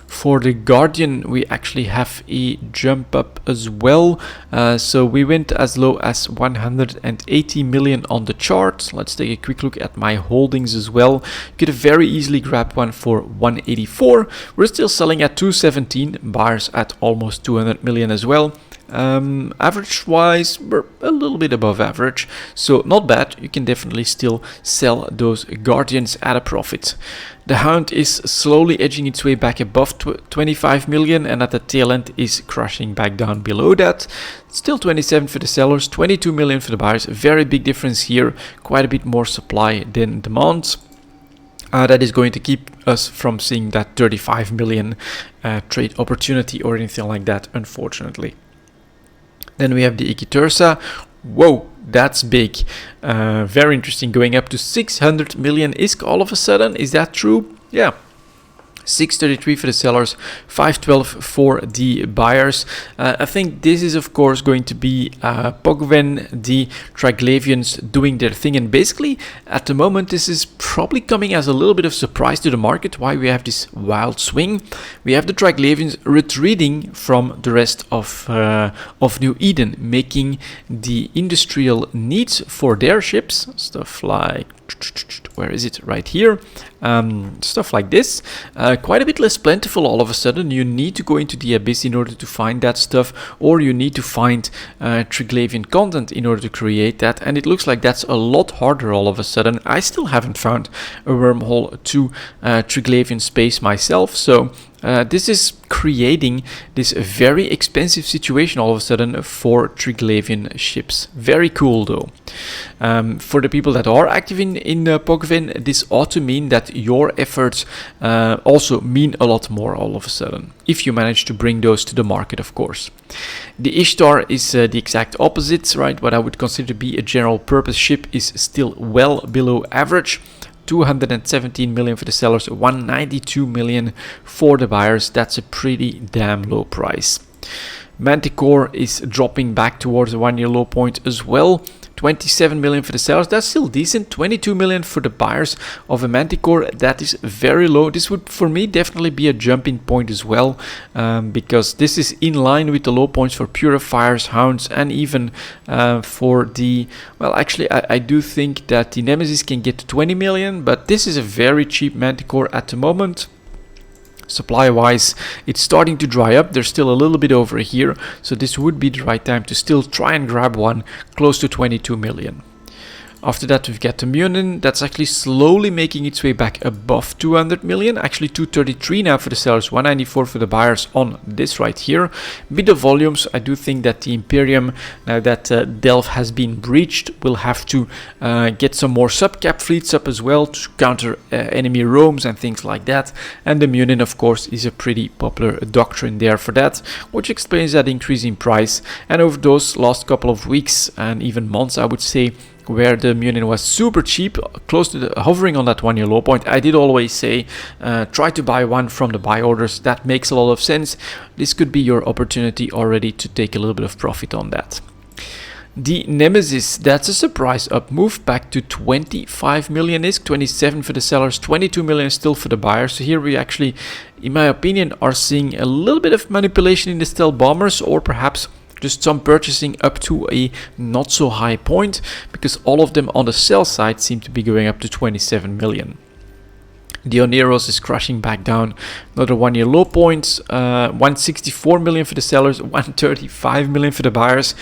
For the Guardian, we actually have a jump up as well. So we went as low as 180 million on the chart. Let's take a quick look at my holdings as well. You could have very easily grabbed one for 184. We're still selling at 217, buyers at almost 200 million as well. Average wise, we're a little bit above average, so not bad. You can definitely still sell those Guardians at a profit. The Hound is slowly edging its way back above 25 million, and at the tail end is crashing back down below that. Still 27 for the sellers, 22 million for the buyers. Very big difference here, quite a bit more supply than demand. That is going to keep us from seeing that 35 million trade opportunity or anything like that, unfortunately. Then we have the Ikitursa. Whoa, that's big. Very interesting, going up to 600 million ISK all of a sudden. Is that true? Yeah. 633 for the sellers, 512 for the buyers. I think this is of course going to be Pogwen, the Triglavians doing their thing, and basically at the moment this is probably coming as a little bit of surprise to the market why we have this wild swing. We have the Triglavians retreating from the rest of New Eden, making the industrial needs for their ships, stuff like, where is it, right here, stuff like this, quite a bit less plentiful all of a sudden. You need to go into the abyss in order to find that stuff, or you need to find Triglavian content in order to create that, and it looks like that's a lot harder all of a sudden. I still haven't found a wormhole to Triglavian space myself, so this is creating this very expensive situation all of a sudden for Triglavian ships. Very cool though. For the people that are active in Pogwen, this ought to mean that your efforts also mean a lot more all of a sudden, if you manage to bring those to the market, of course. The Ishtar is the exact opposite, right? What I would consider to be a general purpose ship is still well below average. 217 million for the sellers, 192 million for the buyers. That's a pretty damn low price. Manticore is dropping back towards the 1-year low point as well. 27 million for the sellers, that's still decent. 22 million for the buyers of a Manticore, that is very low. This would for me definitely be a jumping point as well, because this is in line with the low points for Purifiers, Hounds, and even for the, well, actually I do think that the Nemesis can get to 20 million, but this is a very cheap Manticore at the moment. Supply wise, it's starting to dry up. There's still a little bit over here, so this would be the right time to still try and grab one close to 22 million. After that, we've got the Munin. That's actually slowly making its way back above 200 million. Actually 233 now for the sellers, 194 for the buyers on this right here. Bit of volumes. I do think that the Imperium, now that Delph has been breached, will have to get some more subcap fleets up as well to counter enemy roams and things like that. And the Munin, of course, is a pretty popular doctrine there for that, which explains that increase in price. And over those last couple of weeks and even months, I would say, where the Munin was super cheap, close to hovering on that 1-year low point, I did always say try to buy one from the buy orders. That makes a lot of sense. This could be your opportunity already to take a little bit of profit on that. The Nemesis, that's a surprise up move back to 25 million ISK, 27 for the sellers, 22 million still for the buyers. So here we actually, in my opinion, are seeing a little bit of manipulation in the stealth bombers, or perhaps just some purchasing up to a not so high point, because all of them on the sell side seem to be going up to 27 million. The Oneros is crashing back down, another 1 year low point, 164 million for the sellers, 135 million for the buyers.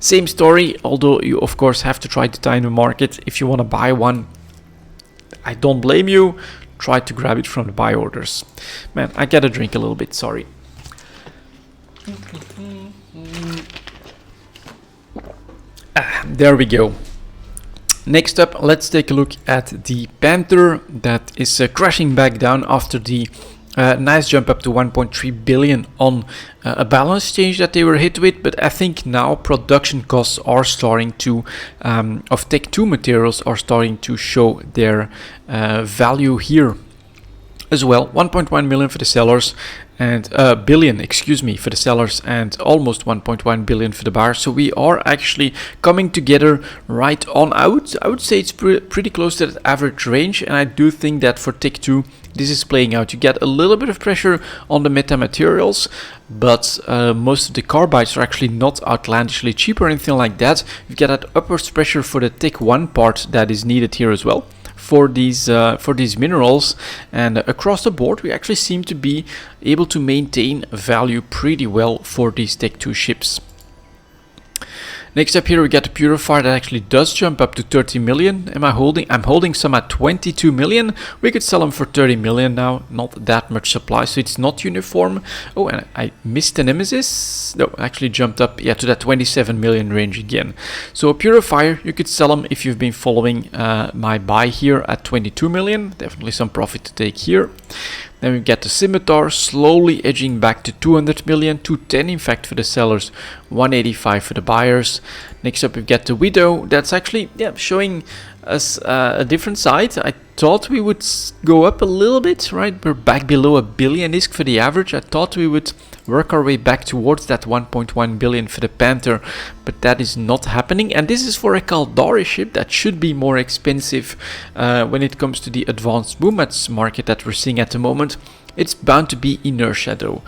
Same story, although you of course have to try to time the market. If you want to buy one, I don't blame you, try to grab it from the buy orders. Man, I gotta drink a little bit, sorry. There we go. Next up, let's take a look at the Panther that is crashing back down after the nice jump up to 1.3 billion on a balance change that they were hit with. But I think now production costs are starting to, of Tech 2 materials are starting to show their value here as well. 1.1 million for the sellers, and billion, excuse me, for the sellers, and almost 1.1 billion for the buyers. So we are actually coming together right on. I would say it's pretty close to the average range, and I do think that for Tech 2 this is playing out. You get a little bit of pressure on the meta materials, but most of the carbides are actually not outlandishly cheap or anything like that. You get that upwards pressure for the Tech 1 part that is needed here as well for these minerals, and across the board we actually seem to be able to maintain value pretty well for these Tech 2 ships. Next up here we get the Purifier that actually does jump up to 30 million. I'm holding some at 22 million. We could sell them for 30 million now, not that much supply, so it's not uniform. Oh, and I missed the Nemesis. No, actually jumped up, yeah, to that 27 million range again. So a Purifier, you could sell them if you've been following my buy here at 22 million. Definitely some profit to take here. Then we get the Scimitar slowly edging back to 200 million, 210 in fact for the sellers, 185 for the buyers. Next up we get the Widow, that's actually showing us a different side. I thought we would go up a little bit, right? We're back below a billion ISK for the average. I thought we would work our way back towards that 1.1 billion for the Panther, but that is not happening. And this is for a Caldari ship that should be more expensive when it comes to the advanced boomats market that we're seeing at the moment. It's bound to be inertia though.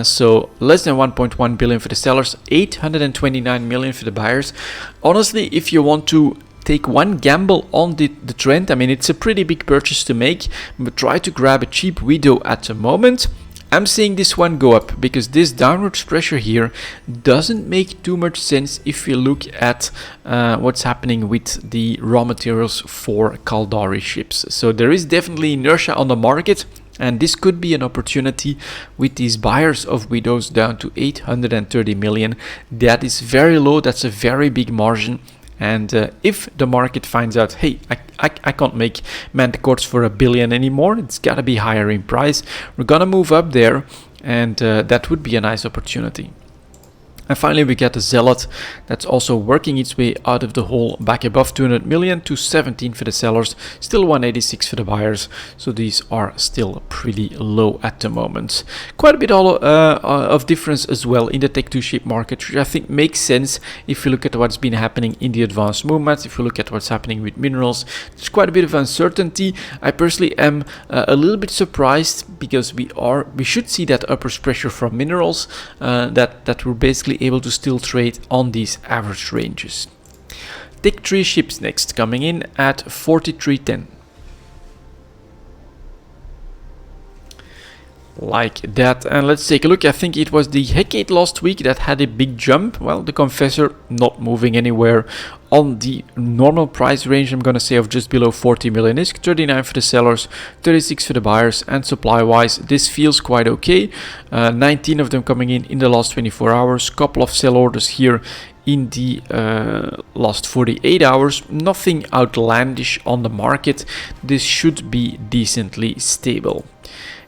So less than 1.1 billion for the sellers, 829 million for the buyers. Honestly, if you want to take one gamble on the trend, I mean, it's a pretty big purchase to make, but try to grab a cheap Widow at the moment. I'm seeing this one go up because this downwards pressure here doesn't make too much sense if you look at what's happening with the raw materials for Caldari ships. So there is definitely inertia on the market, and this could be an opportunity with these buyers of Widows down to 830 million. That is very low, that's a very big margin. And if the market finds out, hey, I can't make Manticores for $1 billion anymore, it's gotta be higher in price, we're gonna move up there, and that would be a nice opportunity. And finally we get the Zealot that's also working its way out of the hole back above 200 million, 217 for the sellers, still 186 for the buyers. So these are still pretty low at the moment. Quite a bit of difference as well in the Tech 2 ship market, which I think makes sense if you look at what's been happening in the advanced movements, if you look at what's happening with minerals. There's quite a bit of uncertainty. I personally am a little bit surprised because we should see that upwards pressure from minerals that we're basically able to still trade on these average ranges. Tech 3 ships next, coming in at 43.10. Like that, and let's take a look. I think it was the Hecate last week that had a big jump. Well, the Confessor not moving anywhere on the normal price range, I'm gonna say, of just below 40 million ISK, 39 for the sellers, 36 for the buyers. And supply wise this feels quite okay, 19 of them coming in the last 24 hours, couple of sell orders here in the last 48 hours. Nothing outlandish on the market, this should be decently stable.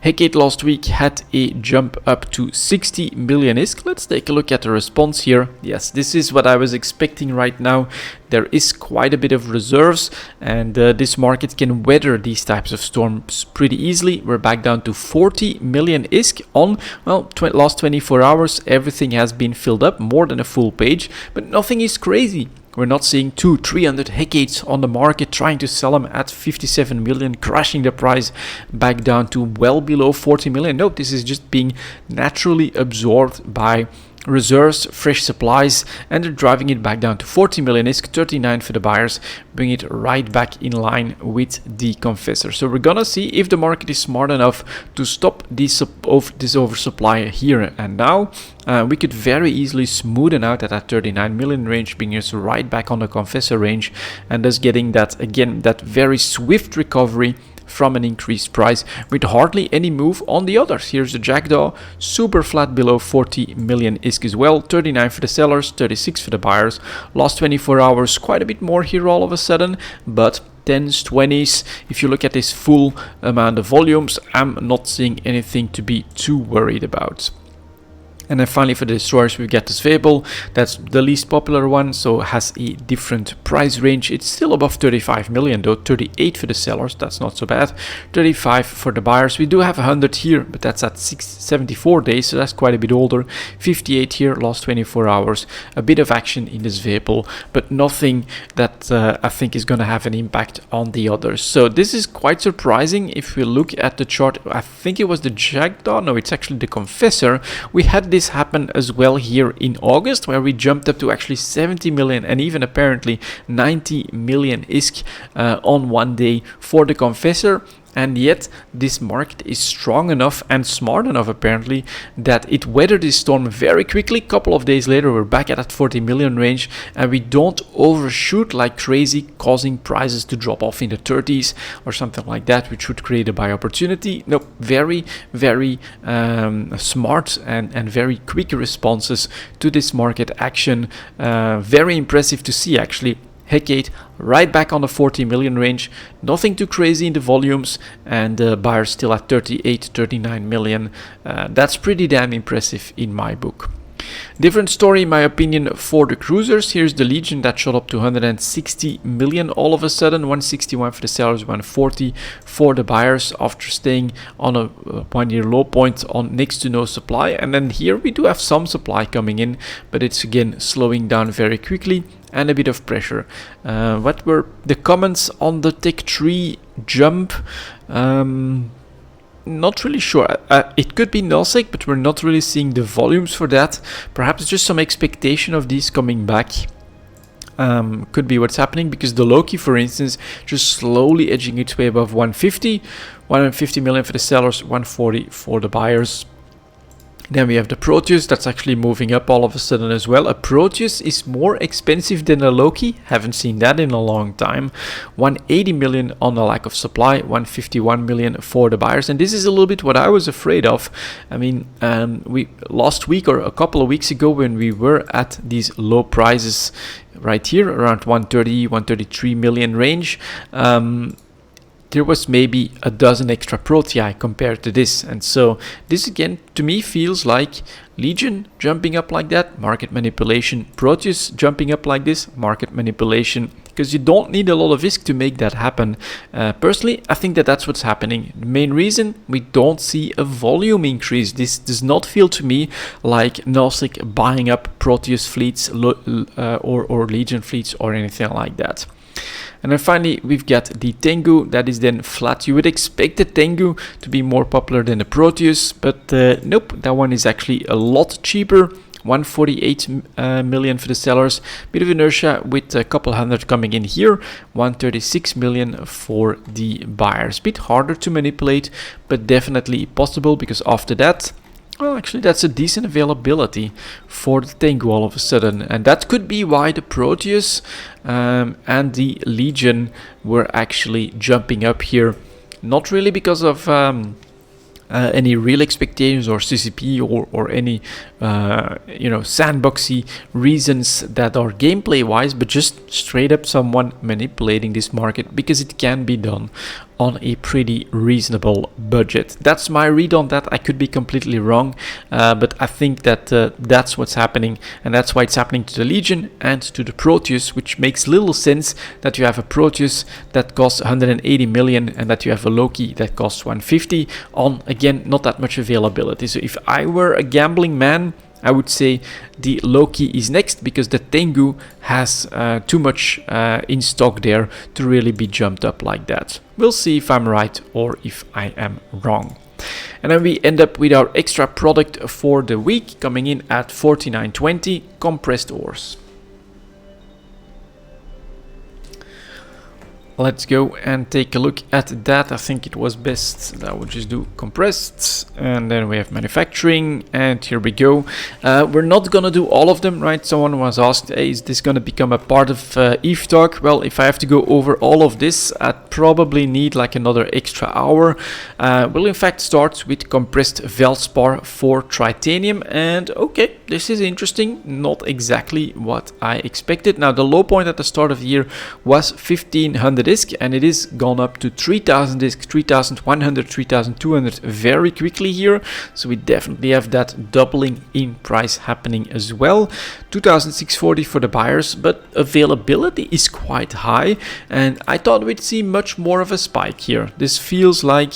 Hecate last week had a jump up to 60 million ISK. Let's take a look at the response here. Yes, this is what I was expecting right now. There is quite a bit of reserves, and this market can weather these types of storms pretty easily. We're back down to 40 million ISK on, well, last 24 hours. Everything has been filled up, more than a full page, but nothing is crazy. We're not seeing 200-300 Hecates on the market trying to sell them at 57 million, crashing the price back down to well below 40 million. No, this is just being naturally absorbed by reserves, fresh supplies, and they're driving it back down to 40 million ISK, 39 for the buyers, bring it right back in line with the confessor. So we're gonna see if the market is smart enough to stop this oversupply here and now. We could very easily smoothen out at that 39 million range, bringing us right back on the confessor range, and thus getting that, again, that very swift recovery from an increased price with hardly any move on the others. Here's the Jackdaw, super flat below 40 million ISK as well, 39 for the sellers, 36 for the buyers. Last 24 hours, quite a bit more here all of a sudden, but 10s, 20s, if you look at this full amount of volumes, I'm not seeing anything to be too worried about. And then finally for the destroyers, we get this Fable. That's the least popular one, so has a different price range. It's still above 35 million though, 38 for the sellers, that's not so bad. 35 for the buyers. We do have 100 here, but that's at 74 days, so that's quite a bit older. 58 here, last 24 hours. A bit of action in this Fable, but nothing that I think is going to have an impact on the others. So this is quite surprising. If we look at the chart, I think it was the Jackdaw, no, it's actually the Confessor. We had this happen as well here in August, where we jumped up to actually 70 million and even apparently 90 million ISK on one day for the Confessor. And yet this market is strong enough and smart enough apparently that it weathered this storm very quickly. Couple of days later we're back at that 40 million range, and we don't overshoot like crazy, causing prices to drop off in the 30s or something like that, which would create a buy opportunity. No, very smart and very quick responses to this market action. Very impressive to see actually. Hecate right back on the 40 million range, nothing too crazy in the volumes, and buyers still at 38-39 million. That's pretty damn impressive in my book. Different story in my opinion for the cruisers. Here's the Legion that shot up to 160 million all of a sudden, 161 for the sellers, 140 for the buyers after staying on a 1 year low point on next to no supply. And then here we do have some supply coming in, but it's again slowing down very quickly and a bit of pressure. What were the comments on the Tech 3 jump? Not really sure. It could be nullsec, but we're not really seeing the volumes for that. Perhaps just some expectation of these coming back. Could be what's happening, because the Loki, for instance, just slowly edging its way above 150. 150 million for the sellers, 140 for the buyers. Then we have the Proteus that's actually moving up all of a sudden as well. A Proteus is more expensive than a Loki. Haven't seen that in a long time. 180 million on the lack of supply, 151 million for the buyers. And this is a little bit what I was afraid of. I mean, we last week or a couple of weeks ago, when we were at these low prices right here, around 130, 133 million range, there was maybe a dozen extra Protei compared to this. And so this again to me feels like Legion jumping up like that, market manipulation. Proteus jumping up like this, market manipulation, because you don't need a lot of ISK to make that happen. Personally, I think that that's what's happening. The main reason we don't see a volume increase. This does not feel to me like nullsec buying up Proteus fleets or Legion fleets or anything like that. And then finally, we've got the Tengu that is then flat. You would expect the Tengu to be more popular than the Proteus, but nope, that one is actually a lot cheaper. 148 million for the sellers, bit of inertia with a couple hundred coming in here. 136 million for the buyers. Bit harder to manipulate, but definitely possible, because after that, well, actually that's a decent availability for the Tengu all of a sudden, and that could be why the Proteus and the Legion were actually jumping up here. Not really because of any real expectations or CCP or any sandboxy reasons that are gameplay wise, but just straight up someone manipulating this market, because it can be done. on a pretty reasonable budget. That's my read on that. I could be completely wrong, but I think that that's what's happening, and that's why it's happening to the Legion and to the Proteus, which makes little sense that you have a Proteus that costs 180 million and that you have a Loki that costs 150 on, again, not that much availability. So if I were a gambling man, I would say the Loki is next, because the Tengu has too much in stock there to really be jumped up like that. We'll see if I'm right or if I am wrong. And then we end up with our extra product for the week, coming in at 49.20, compressed ores. Let's go and take a look at that. I think it was best that I would just do compressed, and then we have manufacturing, and here we go. We're not gonna do all of them, right? Someone was asked, hey, is this gonna become a part of EVE Talk? Well, if I have to go over all of this, I'd probably need like another extra hour. We'll in fact start with compressed Veldspar for titanium, and okay, this is interesting. Not exactly what I expected. Now, the low point at the start of the year was 1500 disk, and it is gone up to 3000 disk, 3100, 3200 very quickly here. So we definitely have that doubling in price happening as well. 2640 for the buyers, but availability is quite high, and I thought we'd see much more of a spike here. This feels like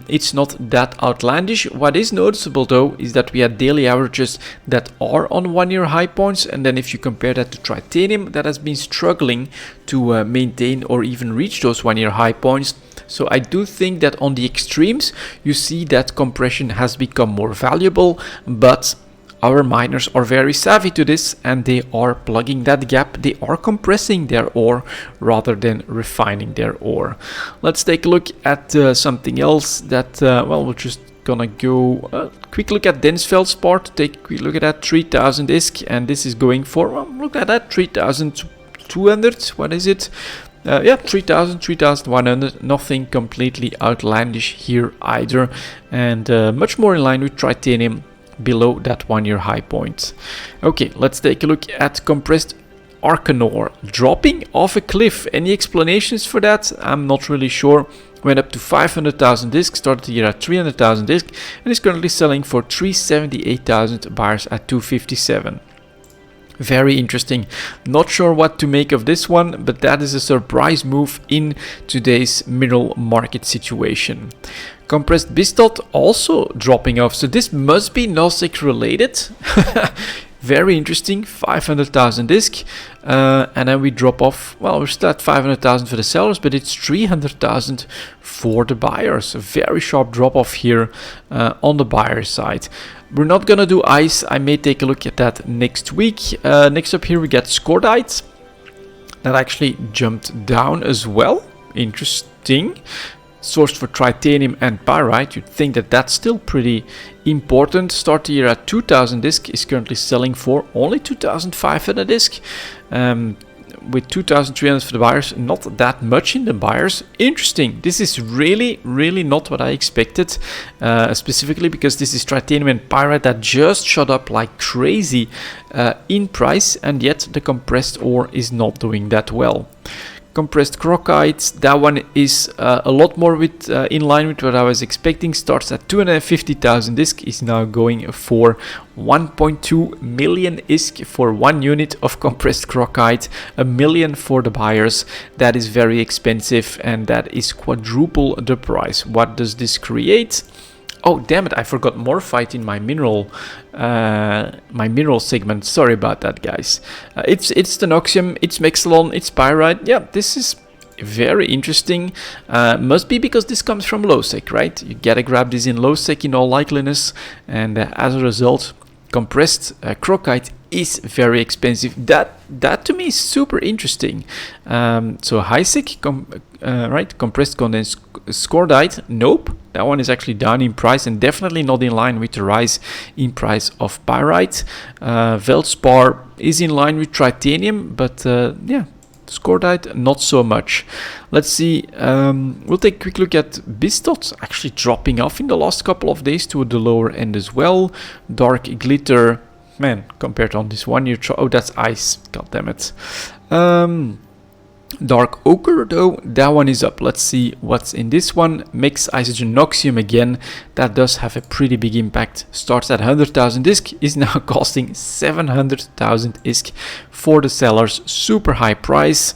it's not that outlandish. What is noticeable though is that we had daily averages that are on 1 year high points, and then if you compare that to titanium, that has been struggling to maintain or even reach those 1 year high points. So I do think that on the extremes you see that compression has become more valuable, but our miners are very savvy to this, and they are plugging that gap. They are compressing their ore rather than refining their ore. Let's take a look at something else that, well, we're just gonna go quick look at dense Veldspar. Take a quick look at that, 3000 disk, and this is going for, well, look at that, 3200, what is it? Yeah, 3000, 3100, nothing completely outlandish here either, and much more in line with titanium below that 1 year high point. Okay, let's take a look at compressed Arcanor dropping off a cliff. Any explanations for that? I'm not really sure. Went up to 500,000 discs, started the year at 300,000 discs, and is currently selling for 378,000, buyers at 257. Very interesting. Not sure what to make of this one, but that is a surprise move in today's mineral market situation. Compressed Bistot also dropping off, so this must be Nosec related. Very interesting, 500,000 disc, and then we drop off. Well, we're still at 500,000 for the sellers, but it's 300,000 for the buyers. A very sharp drop off here on the buyer side. We're not gonna do ice. I may take a look at that next week. Next up here we get Scordite. That actually jumped down as well. Interesting. Sourced for titanium and pyrite. You'd think that that's still pretty important. Start the year at 2000 disc, is currently selling for only 2500 disc. With 2300 for the buyers, not that much in the buyers. Interesting. This is really not what I expected, specifically because this is titanium and pyrite that just shot up like crazy in price, and yet the compressed ore is not doing that well. Compressed Crocite, that one is a lot more in line with what I was expecting. Starts at 250,000 disc, is now going for 1.2 million ISK for 1 unit of compressed Crocite, $1 million for the buyers. That is very expensive, and that is quadruple the price. What does this create? Oh, damn it, I forgot Morphite in my mineral segment. Sorry about that, guys. It's Tenoxium, it's Mexilon, it's Pyrite. Yeah, this is very interesting. Must be because this comes from low sec, right? You gotta grab this in low sec in all likeliness, and as a result, compressed Crocite is very expensive. That to me is super interesting. So high sec, right? Compressed condensed Scordite, nope. That one is actually down in price and definitely not in line with the rise in price of pyrite. Veldspar is in line with titanium, but yeah, Scordite not so much. Let's see. We'll take a quick look at Bistot, actually dropping off in the last couple of days to the lower end as well. Dark Glitter, man, compared on this 1 year. Oh, that's ice. God damn it. Dark ochre though, that one is up. Let's see what's in this one. Mix Isogen Noxium again, that does have a pretty big impact. Starts at 100,000 ISK, is now costing 700,000 ISK for the sellers. Super high price.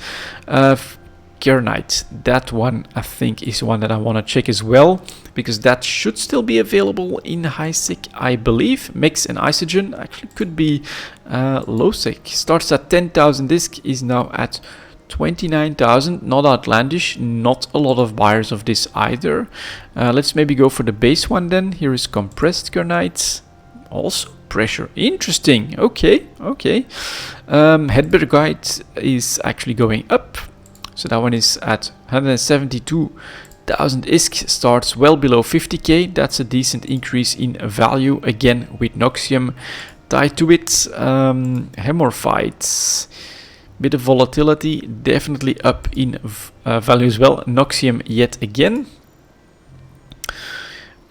Kernite, that one I think is one that I want to check as well, because that should still be available in high sec, I believe. Mix and Isogen actually could be low sec. Starts at 10,000 ISK, is now at 29,000. Not outlandish, not a lot of buyers of this either. Let's maybe go for the base one then. Here is compressed Kernite, also pressure. Interesting. Okay. Hedbergite is actually going up. So that one is at 172,000 ISK, starts well below 50k. That's a decent increase in value, again with Noxium tied to it. Hemorphites, bit of volatility, definitely up in value as well. Noxium yet again.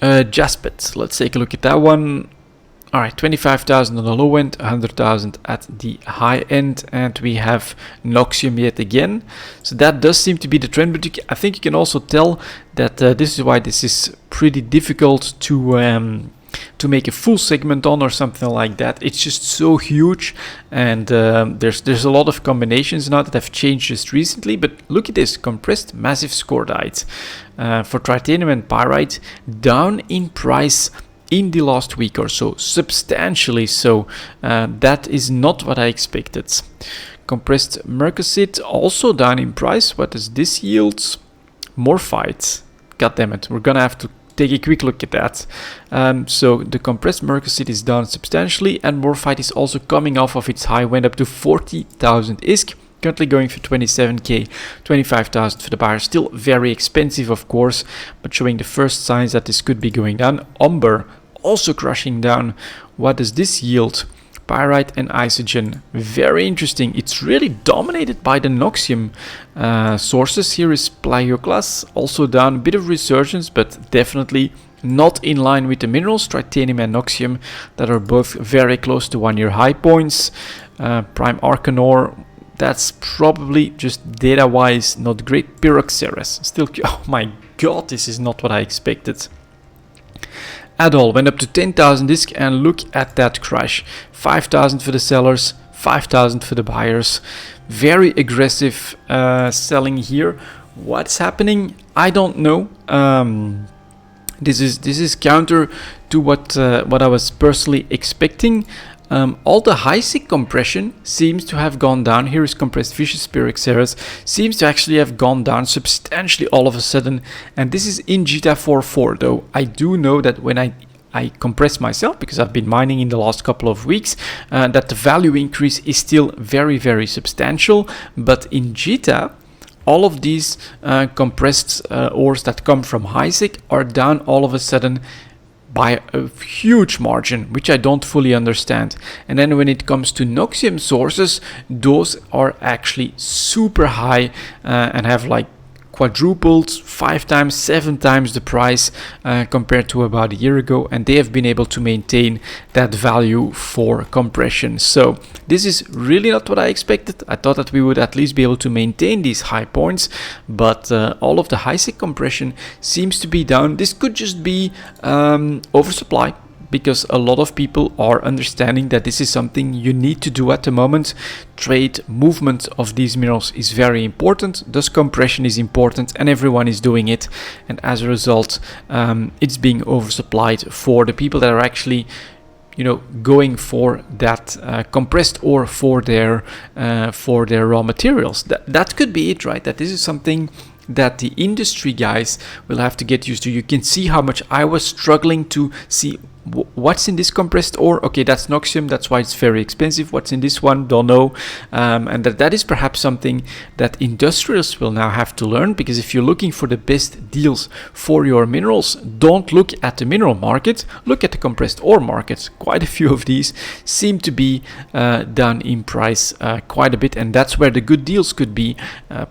Jaspet, let's take a look at that one. Alright, 25,000 on the low end, 100,000 at the high end, and we have Noxium yet again. So that does seem to be the trend, but I think you can also tell that this is why this is pretty difficult to make a full segment on or something like that. It's just so huge, and there's a lot of combinations now that have changed just recently. But look at this, compressed massive scordite for titanium and pyrite, down in price in the last week or so, substantially so. That is not what I expected. Compressed mercosite also down in price. What does this yield? Morphite. God damn it, we're gonna have to take a quick look at that. So the compressed mercosite is down substantially, and morphite is also coming off of its high, went up to 40,000 ISK. Currently going for 27k, 25,000 for the buyer. Still very expensive, of course, but showing the first signs that this could be going down. Umber also crashing down. What does this yield? Pyrite and Isogen. Very interesting. It's really dominated by the Noxium sources. Here is Plagioclase, also down. A bit of resurgence, but definitely not in line with the minerals, Titanium and Noxium, that are both very close to 1-year high points. Prime Arcanor, that's probably just data-wise not great. Pyroxeres, still, oh my god, this is not what I expected at all. Went up to 10,000 ISK, and look at that crash. 5,000 for the sellers, 5,000 for the buyers. Very aggressive selling here. What's happening? I don't know. This is counter to what I was personally expecting. All the high sec compression seems to have gone down. Here is compressed vicious Pyroxeres, seems to actually have gone down substantially all of a sudden, and this is in GTAP 4.4 though. I do know that when I compress myself, because I've been mining in the last couple of weeks, that the value increase is still very, very substantial, but in GTAP, all of these compressed ores that come from high sec are down all of a sudden by a huge margin, which I don't fully understand. And then when it comes to Noxium sources, those are actually super high and have like quadrupled, 5 times, 7 times the price compared to about a year ago, and they have been able to maintain that value for compression. So this is really not what I expected. I thought that we would at least be able to maintain these high points, but all of the high sec compression seems to be down. This could just be oversupply, because a lot of people are understanding that this is something you need to do at the moment. Trade movement of these minerals is very important, thus compression is important, and everyone is doing it, and as a result it's being oversupplied for the people that are actually, you know, going for that compressed ore for their raw materials. That could be it, right? That this is something that the industry guys will have to get used to. You can see how much I was struggling to see what's in this compressed ore. Okay, that's Noxium, that's why it's very expensive. What's in this one? Don't know. And that is perhaps something that industrials will now have to learn, because if you're looking for the best deals for your minerals, don't look at the mineral market, look at the compressed ore market. Quite a few of these seem to be down in price quite a bit, and that's where the good deals could be,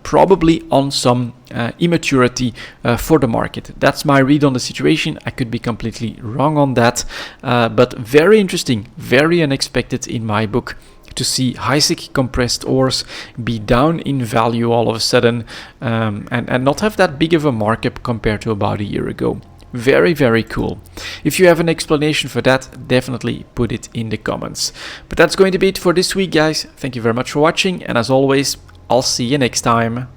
probably on some immaturity for the market. That's my read on the situation. I could be completely wrong on that, but very interesting, very unexpected in my book. to see HiSig compressed ores be down in value all of a sudden, and not have that big of a markup compared to about a year ago. Very, very cool. If you have an explanation for that, definitely put it in the comments. But that's going to be it for this week, guys. Thank you very much for watching, and as always, I'll see you next time.